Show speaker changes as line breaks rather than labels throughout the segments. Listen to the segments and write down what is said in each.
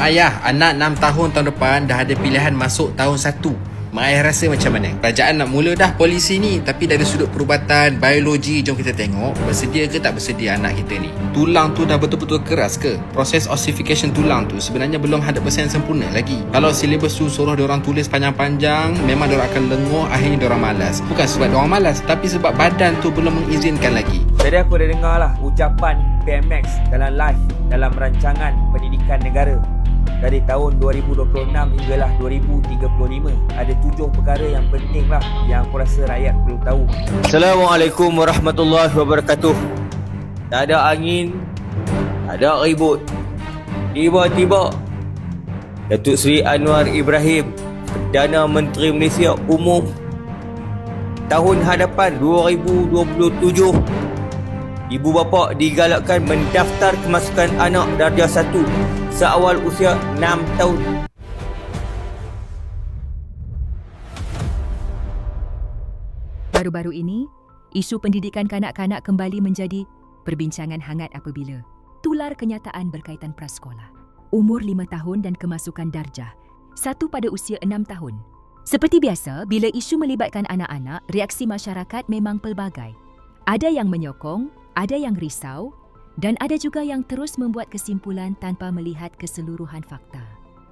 Mak ayah, anak 6 tahun tahun depan dah ada pilihan masuk tahun 1. Mak ayah rasa macam mana? Kerajaan nak mula dah polisi ni, tapi dari sudut perubatan, biologi, jom kita tengok bersedia ke tak bersedia anak kita ni. Tulang tu dah betul-betul keras ke? Proses ossification tulang tu sebenarnya belum 100% sempurna lagi. Kalau silibus tu suruh diorang tulis panjang-panjang, memang diorang akan lenguh, akhirnya diorang malas. Bukan sebab diorang malas, tapi sebab badan tu belum mengizinkan lagi.
Tadi aku dah dengar lah ucapan PMX dalam live dalam rancangan pendidikan negara dari tahun 2026 hinggalah 2035. Ada 7 perkara yang penting lah yang aku rasa rakyat perlu tahu. Assalamualaikum warahmatullahi wabarakatuh. Tak ada angin, tak ada ribut. Tiba-tiba Datuk Seri Anwar Ibrahim, Perdana Menteri Malaysia umum tahun hadapan 2027, ibu bapa digalakkan mendaftar kemasukan anak darjah 1 seawal usia 6 tahun.
Baru-baru ini, isu pendidikan kanak-kanak kembali menjadi perbincangan hangat apabila tular kenyataan berkaitan prasekolah, umur 5 tahun dan kemasukan darjah 1 pada usia 6 tahun. Seperti biasa, bila isu melibatkan anak-anak, reaksi masyarakat memang pelbagai. Ada yang menyokong, ada yang risau, dan ada juga yang terus membuat kesimpulan tanpa melihat keseluruhan fakta.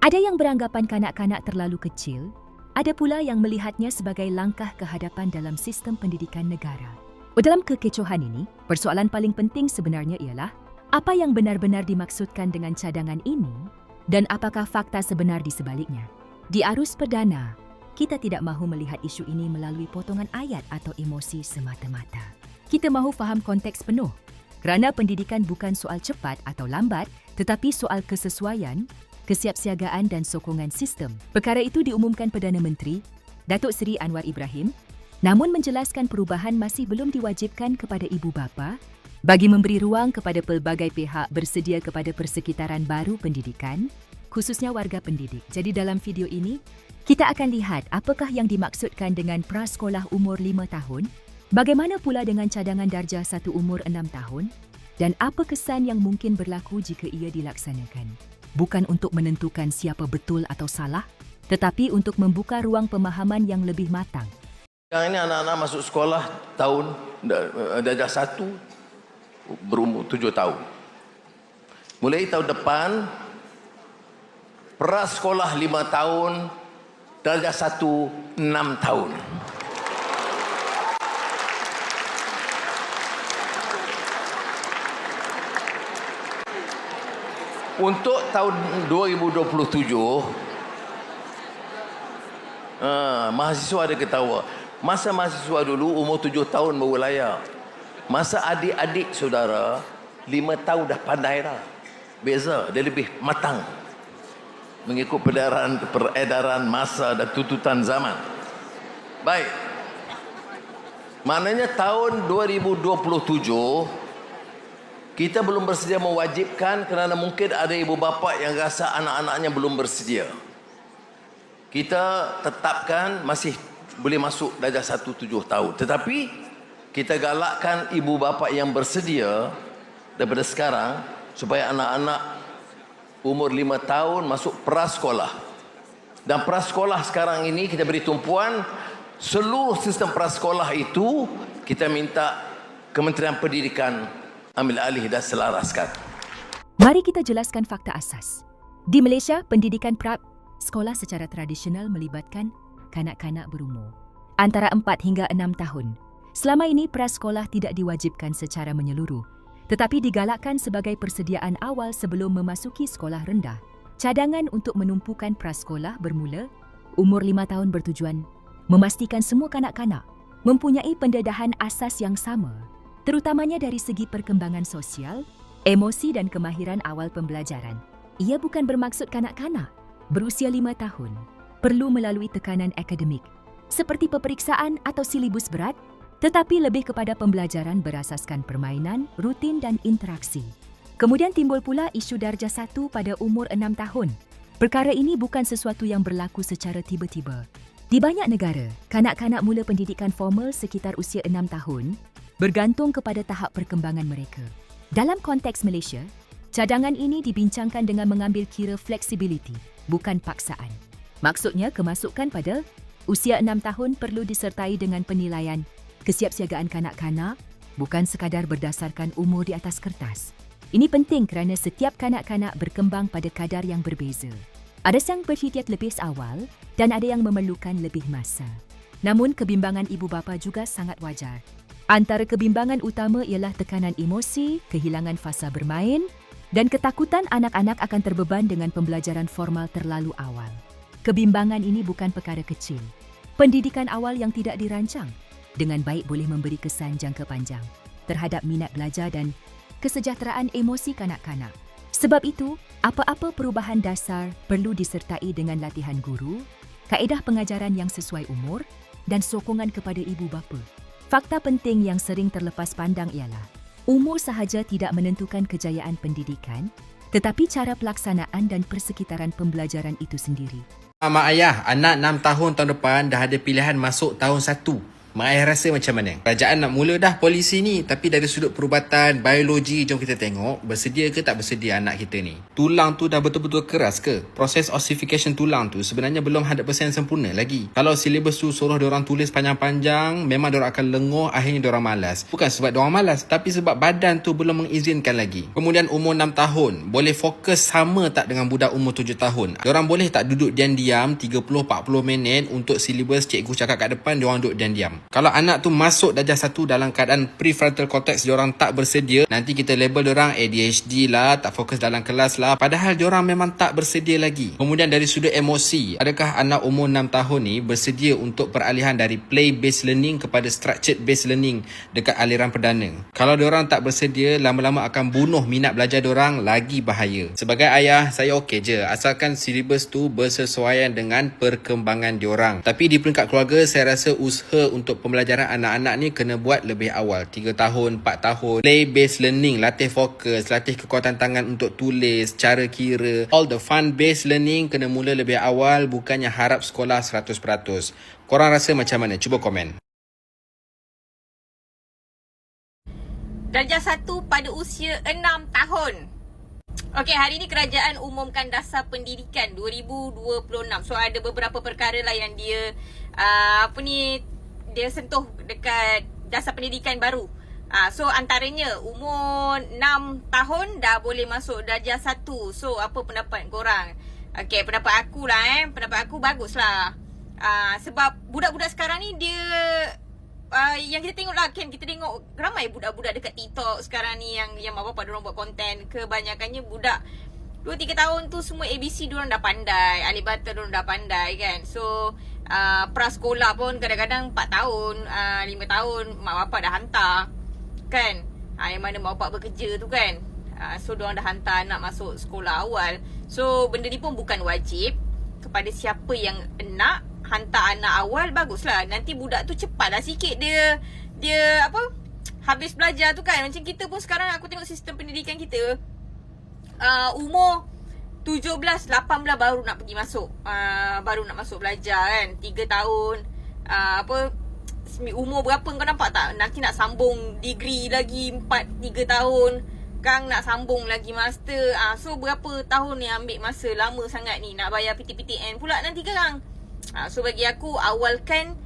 Ada yang beranggapan kanak-kanak terlalu kecil, ada pula yang melihatnya sebagai langkah ke hadapan dalam sistem pendidikan negara. Dalam kekecohan ini, persoalan paling penting sebenarnya ialah apa yang benar-benar dimaksudkan dengan cadangan ini dan apakah fakta sebenar di sebaliknya. Di arus perdana, kita tidak mahu melihat isu ini melalui potongan ayat atau emosi semata-mata. Kita mahu faham konteks penuh. Kerana pendidikan bukan soal cepat atau lambat, tetapi soal kesesuaian, kesiapsiagaan dan sokongan sistem. Perkara itu diumumkan Perdana Menteri Datuk Seri Anwar Ibrahim, namun menjelaskan perubahan masih belum diwajibkan kepada ibu bapa bagi memberi ruang kepada pelbagai pihak bersedia kepada persekitaran baru pendidikan, khususnya warga pendidik. Jadi dalam video ini, kita akan lihat apakah yang dimaksudkan dengan prasekolah umur 5 tahun, bagaimana pula dengan cadangan darjah 1 umur 6 tahun, dan apa kesan yang mungkin berlaku jika ia dilaksanakan. Bukan untuk menentukan siapa betul atau salah, tetapi untuk membuka ruang pemahaman yang lebih matang.
Sekarang ini anak-anak masuk sekolah tahun darjah 1 berumur 7 tahun. Mulai tahun depan, prasekolah 5 tahun, darjah 1 6 tahun. Untuk tahun 2027, mahasiswa ada ketawa. Masa mahasiswa dulu umur 7 tahun baru layak. Masa adik-adik saudara 5 tahun dah pandai dah. Beza, dia lebih matang mengikut peredaran masa dan tuntutan zaman. Baik. Maknanya tahun 2027 kita belum bersedia mewajibkan kerana mungkin ada ibu bapa yang rasa anak-anaknya belum bersedia. Kita tetapkan masih boleh masuk darjah 1 7 tahun. Tetapi kita galakkan ibu bapa yang bersedia daripada sekarang supaya anak-anak umur 5 tahun masuk prasekolah. Dan prasekolah sekarang ini kita beri tumpuan seluruh sistem prasekolah itu kita minta Kementerian Pendidikan ambil alih dan selaraskan.
Mari kita jelaskan fakta asas. Di Malaysia, pendidikan prasekolah secara tradisional melibatkan kanak-kanak berumur antara 4 hingga 6 tahun. Selama ini prasekolah tidak diwajibkan secara menyeluruh, tetapi digalakkan sebagai persediaan awal sebelum memasuki sekolah rendah. Cadangan untuk menumpukan prasekolah bermula umur 5 tahun bertujuan memastikan semua kanak-kanak mempunyai pendedahan asas yang sama, terutamanya dari segi perkembangan sosial, emosi dan kemahiran awal pembelajaran. Ia bukan bermaksud kanak-kanak berusia 5 tahun perlu melalui tekanan akademik seperti peperiksaan atau silibus berat, tetapi lebih kepada pembelajaran berasaskan permainan, rutin dan interaksi. Kemudian timbul pula isu darjah 1 pada umur 6 tahun. Perkara ini bukan sesuatu yang berlaku secara tiba-tiba. Di banyak negara, kanak-kanak mula pendidikan formal sekitar usia 6 tahun, bergantung kepada tahap perkembangan mereka. Dalam konteks Malaysia, Cadangan ini dibincangkan dengan mengambil kira fleksibiliti, bukan paksaan. Maksudnya, kemasukan pada usia 6 tahun perlu disertai dengan penilaian kesiapsiagaan kanak-kanak, bukan sekadar berdasarkan umur di atas kertas. Ini penting kerana setiap kanak-kanak berkembang pada kadar yang berbeza. Ada yang berhitiat lebih awal dan ada yang memerlukan lebih masa. Namun, kebimbangan ibu bapa juga sangat wajar. Antara kebimbangan utama ialah tekanan emosi, kehilangan fasa bermain dan ketakutan anak-anak akan terbeban dengan pembelajaran formal terlalu awal. Kebimbangan ini bukan perkara kecil. Pendidikan awal yang tidak dirancang dengan baik boleh memberi kesan jangka panjang terhadap minat belajar dan kesejahteraan emosi kanak-kanak. Sebab itu, apa-apa perubahan dasar perlu disertai dengan latihan guru, kaedah pengajaran yang sesuai umur dan sokongan kepada ibu bapa. Fakta penting yang sering terlepas pandang ialah umur sahaja tidak menentukan kejayaan pendidikan, tetapi cara pelaksanaan dan persekitaran pembelajaran itu sendiri.
Mak ayah, anak 6 tahun tahun depan dah ada pilihan masuk tahun 1. Mak ayah rasa macam mana? Kerajaan nak mula dah polisi ni, tapi dari sudut perubatan, biologi, jom kita tengok bersedia ke tak bersedia anak kita ni. Tulang tu dah betul-betul keras ke? Proses ossification tulang tu sebenarnya belum 100% sempurna lagi. Kalau silibus tu suruh diorang tulis panjang-panjang, memang diorang akan lenguh, akhirnya diorang malas. Bukan sebab diorang malas, tapi sebab badan tu belum mengizinkan lagi. Kemudian umur 6 tahun, boleh fokus sama tak dengan budak umur 7 tahun? Diorang boleh tak duduk diam-diam 30-40 minit untuk silibus cikgu cakap kat depan, diorang duduk diam-diam? Kalau anak tu masuk darjah 1 dalam keadaan prefrontal cortex diorang tak bersedia, nanti kita label diorang ADHD lah, tak fokus dalam kelas lah, padahal diorang memang tak bersedia lagi. Kemudian dari sudut emosi, adakah anak umur 6 tahun ni bersedia untuk peralihan dari play based learning kepada structured based learning dekat aliran perdana? Kalau diorang tak bersedia, lama-lama akan bunuh minat belajar diorang, lagi bahaya. Sebagai ayah, saya okey je asalkan silibus tu bersesuaian dengan perkembangan diorang. Tapi di peringkat keluarga, saya rasa usaha untuk pembelajaran anak-anak ni kena buat lebih awal, 3 tahun, 4 tahun. Play based learning, latih fokus, latih kekuatan tangan untuk tulis, cara kira. All the fun based learning kena mula lebih awal, bukannya harap sekolah 100%. Korang rasa macam mana? Cuba komen.
Darjah 1 pada usia 6 tahun. Okey, hari ini kerajaan umumkan dasar pendidikan 2026. So ada beberapa perkara lah yang dia dia sentuh dekat dasar pendidikan baru. So antaranya umur 6 tahun dah boleh masuk darjah 1. So apa pendapat korang? Okey, pendapat aku lah pendapat aku baguslah. Sebab budak-budak sekarang ni dia yang kita tengok lah kan, kita tengok ramai budak-budak dekat TikTok sekarang ni yang mak bapak diorang buat konten. Kebanyakannya budak 2-3 tahun tu semua ABC diorang dah pandai, alif bata diorang dah pandai kan. So prasekolah pun kadang-kadang 4 tahun, 5 tahun mak bapak dah hantar kan. Yang mana mak bapak bekerja tu kan. So diorang dah hantar anak masuk sekolah awal. So benda ni pun bukan wajib. Kepada siapa yang nak hantar anak awal, baguslah. Nanti budak tu cepatlah sikit dia habis belajar tu kan. Macam kita pun sekarang aku tengok sistem pendidikan kita, umur 17, 18 baru nak pergi masuk, baru nak masuk belajar kan. 3 tahun, umur berapa kau nampak tak? Nanti nak sambung degree lagi 3 tahun. Kang nak sambung lagi master. So berapa tahun ni ambil masa lama sangat ni. Nak bayar PTPTN pula nanti Kang. So bagi aku awalkan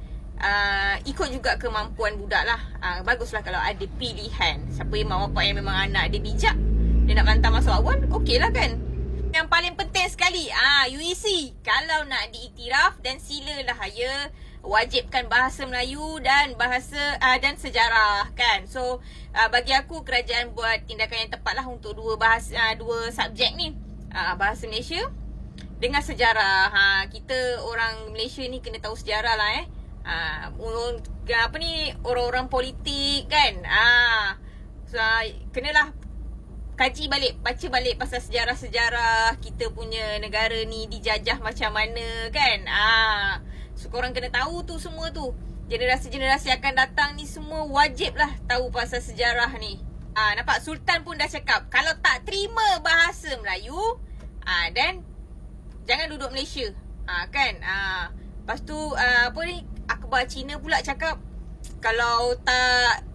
ikut juga kemampuan budak lah. Baguslah kalau ada pilihan. Siapa yang mak bapak yang memang anak dia bijak, dia nak hantar masuk awal, okey lah kan. Yang paling penting sekali, UEC kalau nak diiktiraf dan silalah ya, wajibkan bahasa Melayu dan bahasa dan sejarah kan. So bagi aku kerajaan buat tindakan yang tepat lah untuk dua subjek ni, bahasa Malaysia dengan sejarah. Kita orang Malaysia ni kena tahu sejarah lah orang-orang politik kan. So, kenalah kaji balik, baca balik pasal sejarah-sejarah kita punya negara ni dijajah macam mana kan. So korang kena tahu tu semua tu. Generasi-generasi akan datang ni semua wajib lah tahu pasal sejarah ni. Nampak Sultan pun dah cakap kalau tak terima bahasa Melayu, dan jangan duduk Malaysia. Kan. Lepas tu Akbar Cina pula cakap kalau tak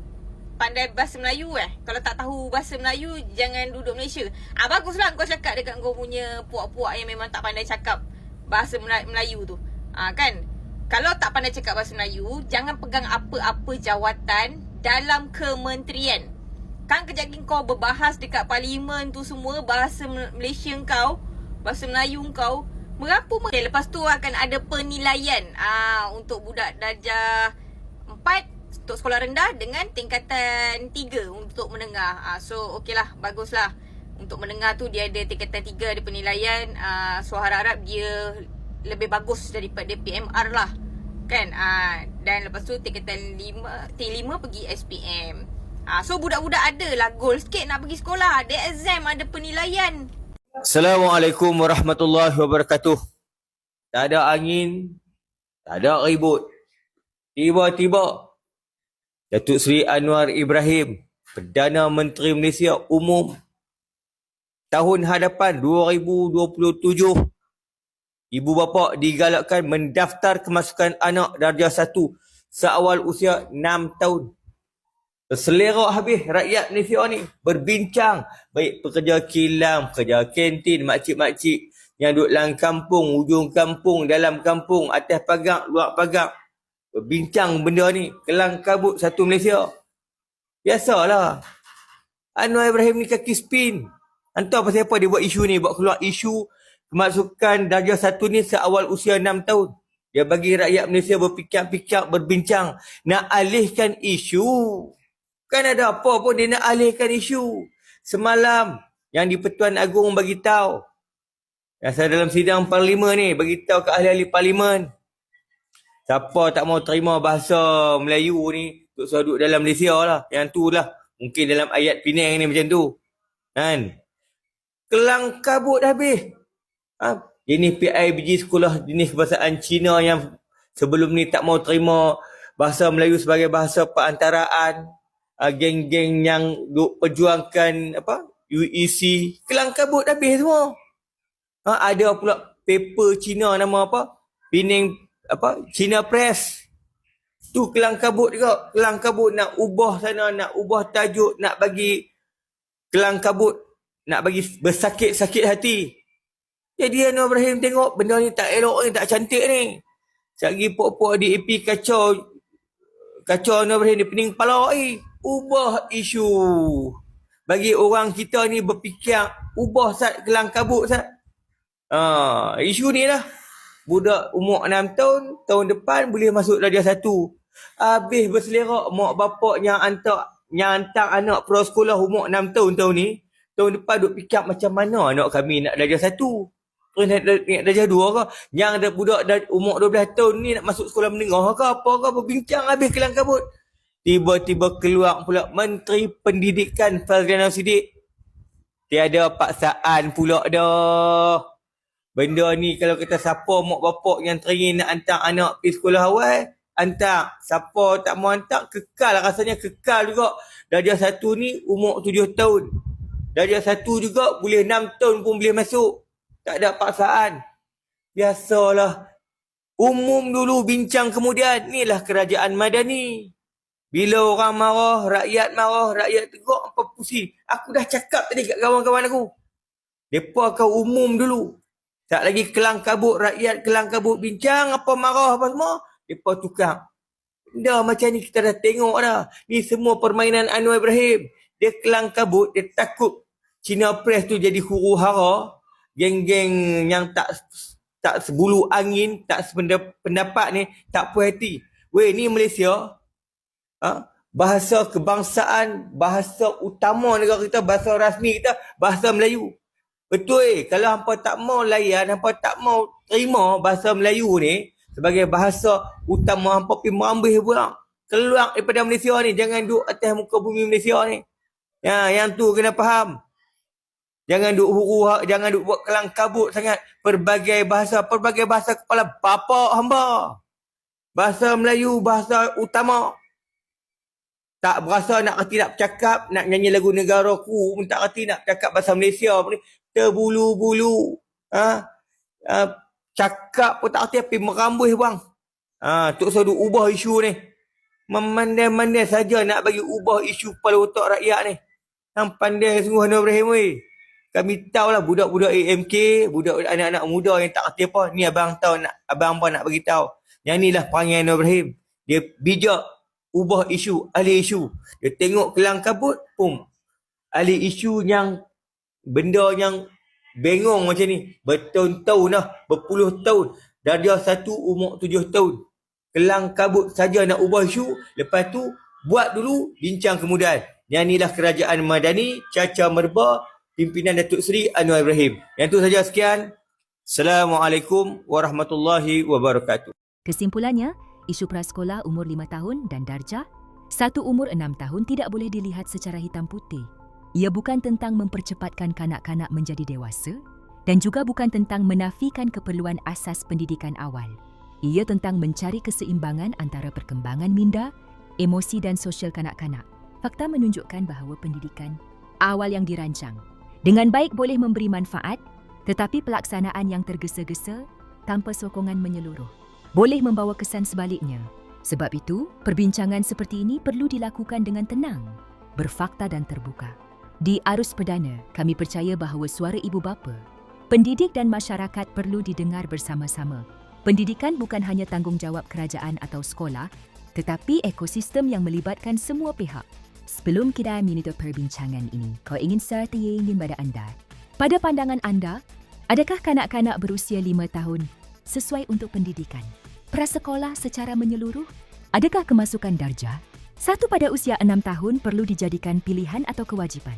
pandai bahasa Melayu Kalau tak tahu bahasa Melayu, jangan duduk Malaysia. Baguslah kau cakap dekat kau punya puak-puak yang memang tak pandai cakap bahasa Melayu tu. Kan? Kalau tak pandai cakap bahasa Melayu, jangan pegang apa-apa jawatan dalam kementerian. Kan kejap lagi kau berbahas dekat parlimen tu semua, bahasa Malaysia kau, bahasa Melayu kau, merapu. Lepas tu akan ada penilaian untuk budak darjah 4 untuk sekolah rendah dengan tingkatan 3 untuk menengah. So okey lah, bagus lah. Untuk menengah tu dia ada tingkatan 3, ada penilaian. So harap-harap dia lebih bagus daripada PMR lah, kan. Dan lepas tu tingkatan 5 pergi SPM. So budak-budak ada lah goal sikit nak pergi sekolah. Ada exam, ada penilaian.
Assalamualaikum warahmatullahi wabarakatuh. Tak ada angin, tak ada ribut. Tiba-tiba Datuk Seri Anwar Ibrahim, Perdana Menteri Malaysia Umum tahun hadapan 2027, ibu bapa digalakkan mendaftar kemasukan anak darjah 1 seawal usia 6 tahun. Selerak habis rakyat Malaysia ni berbincang, baik pekerja kilang, pekerja kantin, makcik-makcik yang duduk dalam kampung, ujung kampung, dalam kampung, atas pagar, luar pagar. Berbincang benda ni, kelang kabut satu Malaysia. Biasalah. Anwar Ibrahim ni kaki spin. Entah pasal apa dia buat isu ni, buat keluar isu kemasukan darjah 1 ni seawal usia 6 tahun. Dia bagi rakyat Malaysia berfikir-fikir, berbincang, nak alihkan isu. Kan ada apa pun dia nak alihkan isu. Semalam yang di-Pertuan Agong bagi tahu, yang saya dalam sidang parlimen ni, bagi tahu ke ahli-ahli parlimen, siapa tak mau terima bahasa Melayu ni, duk duduk dalam Malaysia lah. Yang tu lah. Mungkin dalam ayat Penang ni macam tu. Kan? Kelang kabut habis. Jenis PIBG Sekolah Jenis Kebahasaan Cina yang sebelum ni tak mau terima bahasa Melayu sebagai bahasa perantaraan. Geng-geng yang duk perjuangkan UEC. Kelang kabut habis semua. Ada pula paper Cina nama Penang China Press. Tu kelang kabut juga. Kelang kabut nak ubah sana, nak ubah tajuk, nak bagi kelang kabut, nak bagi bersakit-sakit hati. Jadi Anwar Ibrahim tengok benda ni tak elok ni, tak cantik ni. Sekali pok-pok DAP kacau Anwar Ibrahim, dia pening kepala ubah isu. Bagi orang kita ni berfikir, ubah sat kelang kabut sat. Isu ni lah. Budak umur 6 tahun, tahun depan boleh masuk darjah 1. Habis berselerak mak bapak yang hantar anak prasekolah umur 6 tahun tahun ni. Tahun depan duk fikir macam mana anak kami nak darjah 1. Terus nak darjah 2 ke? Yang ada budak umur 12 tahun ni nak masuk sekolah menengah ke apa ke? Berbincang habis kelang kabut. Tiba-tiba keluar pula Menteri Pendidikan Fazliana Siddiq. Tiada paksaan pula dah. Benda ni kalau kata siapa mak bapak yang teringin nak hantar anak pergi sekolah awal, hantar. Siapa tak mau hantar, kekal lah rasanya, kekal juga. Darjah 1 ni umur 7 tahun. Darjah 1 juga boleh 6 tahun pun boleh masuk. Tak ada paksaan. Biasalah. Umum dulu, bincang kemudian. Inilah kerajaan madani. Bila orang marah, rakyat tegak, apa pusing. Aku dah cakap tadi kat kawan-kawan aku. Mereka akan umum dulu. Tak lagi kelang kabut, rakyat kelang kabut bincang, apa marah apa semua, mereka tukar. Benda macam ni kita dah tengok dah. Ni semua permainan Anwar Ibrahim. Dia kelang kabut, dia takut China Press tu jadi huru hara. Geng-geng yang tak sebulu angin, tak sependapat ni, tak puas hati. Weh, ni Malaysia. Bahasa kebangsaan, bahasa utama negara kita, bahasa rasmi kita, bahasa Melayu. Betul kalau hampa tak mau layan, hampa tak mau terima bahasa Melayu ni sebagai bahasa utama, hampa pergi merambih pula. Keluar daripada Malaysia ni, jangan duduk atas muka bumi Malaysia ni. Yang tu kena faham. Jangan duduk buat kelang kabut sangat. Pelbagai bahasa kepala bapa hamba. Bahasa Melayu, bahasa utama. Tak berasa nak kerti nak bercakap, nak nyanyi lagu negaraku, tak kerti nak bercakap bahasa Malaysia ni. Terbulu-bulu. Cakap pun tak kerti, tapi merambuh bang. Tok Sadu ubah isu ni. Memandai-mandai saja nak bagi ubah isu kepala otak rakyat ni. Hang pandai sungguh Anwar Ibrahim weh. Kami tahulah budak-budak AMK, budak anak-anak muda yang tak kerti apa. Ni abang tahu nak, abang nak bagi tahu. Yang ni lah perangai Anwar Ibrahim. Dia bijak ubah isu, ahli isu. Dia tengok kelang kabut, pum. Ahli isu yang benda yang bengong macam ni. Bertahun-tahun dah, berpuluh tahun. Darjah 1 umur 7 tahun. Kelang kabut saja nak ubah isu. Lepas tu, buat dulu bincang kemudahan. Yang inilah Kerajaan Madani, Caca Merba, pimpinan Datuk Seri Anwar Ibrahim. Yang tu saja, sekian. Assalamualaikum warahmatullahi wabarakatuh.
Kesimpulannya, isu prasekolah umur 5 tahun dan darjah, satu umur 6 tahun tidak boleh dilihat secara hitam putih. Ia bukan tentang mempercepatkan kanak-kanak menjadi dewasa dan juga bukan tentang menafikan keperluan asas pendidikan awal. Ia tentang mencari keseimbangan antara perkembangan minda, emosi dan sosial kanak-kanak. Fakta menunjukkan bahawa pendidikan awal yang dirancang dengan baik boleh memberi manfaat, tetapi pelaksanaan yang tergesa-gesa tanpa sokongan menyeluruh boleh membawa kesan sebaliknya. Sebab itu, perbincangan seperti ini perlu dilakukan dengan tenang, berfakta dan terbuka. Di Arus Perdana, kami percaya bahawa suara ibu bapa, pendidik dan masyarakat perlu didengar bersama-sama. Pendidikan bukan hanya tanggungjawab kerajaan atau sekolah, tetapi ekosistem yang melibatkan semua pihak. Sebelum kita menutup perbincangan ini, kau ingin sertai ingin pada anda. Pada pandangan anda, adakah kanak-kanak berusia 5 tahun sesuai untuk pendidikan prasekolah secara menyeluruh? Adakah kemasukan darjah 1 pada usia 6 tahun perlu dijadikan pilihan atau kewajipan?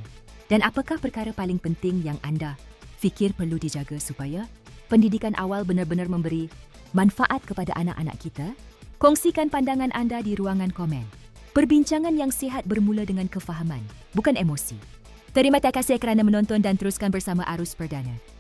Dan apakah perkara paling penting yang anda fikir perlu dijaga supaya pendidikan awal benar-benar memberi manfaat kepada anak-anak kita? Kongsikan pandangan anda di ruangan komen. Perbincangan yang sihat bermula dengan kefahaman, bukan emosi. Terima kasih kerana menonton dan teruskan bersama Arus Perdana.